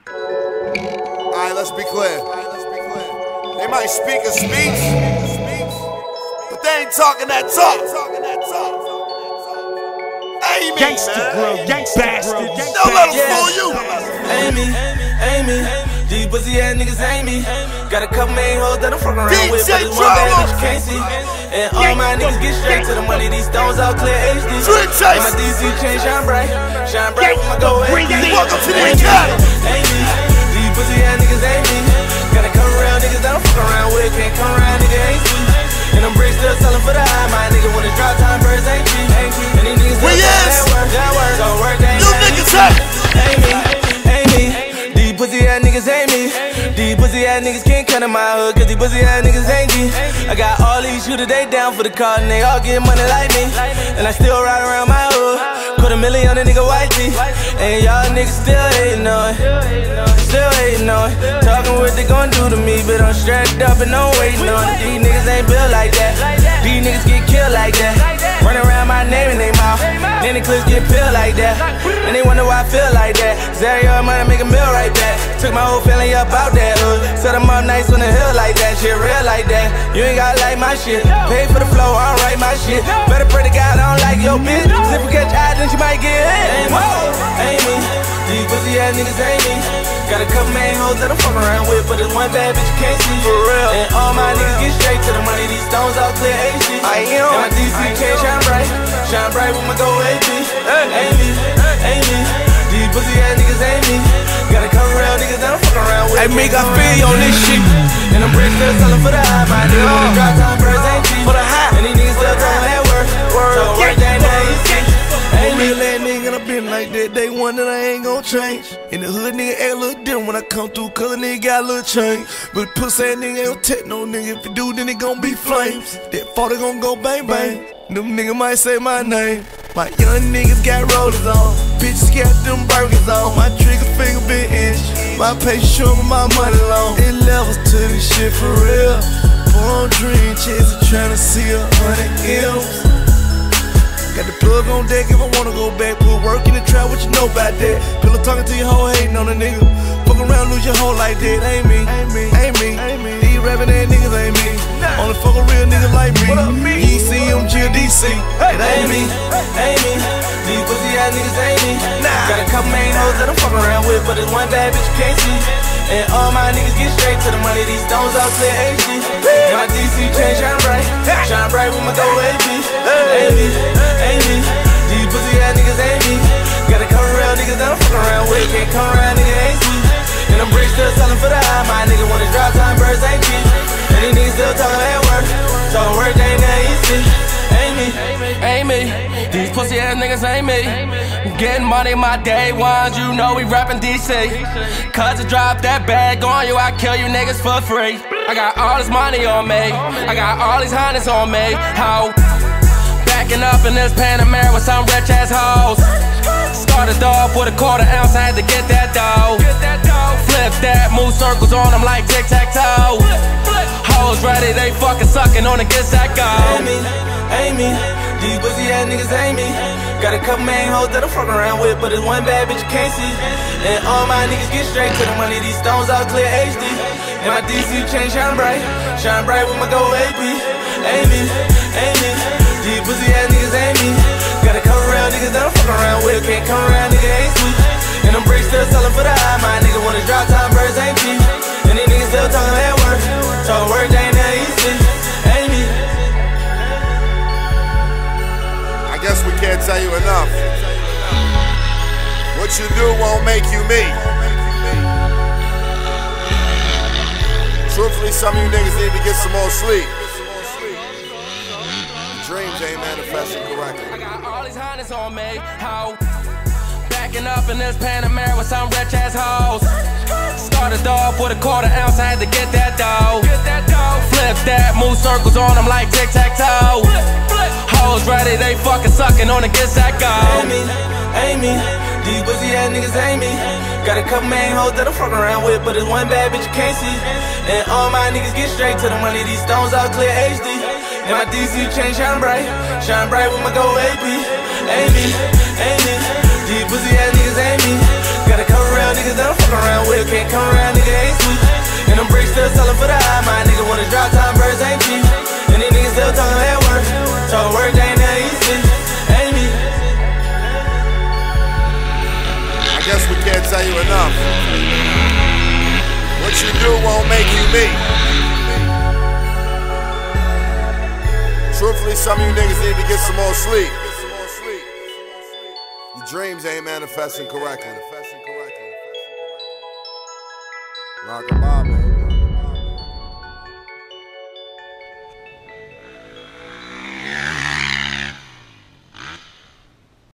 Alright, let's be clear. They might speak a speech, but they ain't talking that talk. Amy, Gangsta grill, bastard. Don't let them fool you. Amy, these pussy ass niggas ain't me. Got a couple main hoes that I'm fucking around with, but this one bad bitch you can't see. And all my niggas get straight to the money. These stones all clear HD. And my DC chain shine bright with my gold HD. Welcome to the academy. Amy, these pussy ass niggas ain't me. Got a couple real niggas that I'm fucking around with. Can't come around, nigga ain't sweet. And I'm bricks still selling for the high. My nigga when it's drop time, birds ain't cheap. And these niggas still that work, don't work, they ain't You niggas hurt. Amy, these pussy ass niggas ain't me. These pussy ass niggas can't come to my hood, cause these pussy ass niggas ain't me. I got all these shooters, they down for the car, and they all get money like me. And I still ride around my hood, put $1 million on a nigga white tee. And y'all niggas still hating on it, talking what they gon' do to me, but I'm strapped up and I'm waiting on it. These niggas ain't built like that, these niggas get killed like that. Run around my name in they mouth, then the clips get peeled like that. And they wonder why I feel like that, cause every other money make a meal right back. Took my whole family up out that hood, set them up nice on the hill like that. Shit real like that, you ain't gotta like my shit. Pay for the flow, I don't write my shit. Better pray to God I don't like your bitch, cause if we catch eyes then she might get hit. Amy, these pussy ass niggas ain't me. Got a couple main hoes that I'm fucking around with, but there's one bad bitch you can't see. For real. And all my niggas get straight to the money. These stones all clear HD. And my DC chain shine bright with my gold AP. Amy, these pussy ass niggas ain't me. Got a couple real niggas that I'm fucking around with. Hey, Meek, I feel you on this shit. And I'm bricks still selling for the high. My nigga on the drop time, birds ain't cheap. For the high. And these niggas still talking that work. So work ain't that easy. Real ass nigga, and I been like that. Day one that I ain't gon' change. In the hood, nigga act a little different when I come through, cause a nigga got a little change. But pussy ass nigga ain't gon' take no nigga. If you do, then it gon' be flames. That 40 gon' go bang bang. Them niggas might say my name. My young niggas got rollers on, bitches got them burgers on. My trigger finger been itch, my patience short, my money long. It levels to this shit for real. Born dream, chasing, tryna see 100 M's. Got the plug on deck if I wanna go back. Put work in the trap, what you know about that? Pillow talking to your hoe, hating on a nigga. Fuck around, lose your hoe like that. Ain't me. These rapping ass niggas ain't me. Only fuck a real nigga like me. ECMG or DC. It ain't me. These pussy ass niggas ain't me. Got a couple main hoes that I'm fucking around with, but there's one bad bitch you can't see. And all my niggas get straight to the money. These stones all clear HD. And my DC chain shine bright with my gold AP. Amy, these pussy ass niggas ain't me. Got a couple real niggas that I'm fucking around with. Can't come around, nigga ain't sweet. And I'm bricks still selling for the high. My nigga when it's drop time, birds ain't cheap. And these niggas still talking that work. Talking work, they ain't that easy. Amy, these pussy ass niggas ain't me. Getting money my day ones, you know we rapping DC. Cause I drop that bag on you, I kill you niggas for free. I got all this money on me, I got all these hundreds on me. How? Backing up in this Panamera with some rich ass hoes. Started off with a $1/4 ounce, I had to get that dough. Flip that, move circles on them like tic-tac-toe. Hoes ready, they fucking sucking on the get that go. Amy, these pussy ass niggas ain't me. Got a couple main hoes that I'm fucking around with, but there's one bad bitch you can't see. And all my niggas get straight to the money. These stones all clear HD. And my DC chain shine bright with my gold AP. Amy, these pussy ass niggas ain't me. Got a couple real niggas that I'm fucking around with. Can't come around, nigga ain't sweet. And I'm bricks still selling for the high. My nigga when it's drop time, birds ain't cheap. And these niggas still talking that work. Talking work, they ain't that easy. Amy. I guess we can't tell you enough. What you do won't make you me. Truthfully, some of you niggas need to get some more sleep. Dreams ain't manifesting correctly. I got all these hundreds on me. How? Backing up in this Panamera with some rich ass hoes. Started off with a $1/4 ounce, I had to get that dough. Flip that, move circles on them like tic-tac-toe. Hoes ready, they fucking sucking on the get that go. Amy, these pussy ass niggas ain't me. Got a couple main hoes that I'm fucking around with, but there's one bad bitch you can't see. And all my niggas get straight to the money. These stones all clear HD. And my DC chain shine bright with my gold AP. Amy, these pussy ass niggas ain't me. Got a couple real niggas that I'm fucking around with. tell you enough. What you do won't make you me. Truthfully, some of you niggas need to get some more sleep. Your dreams ain't manifesting correctly. Rock a bob, man.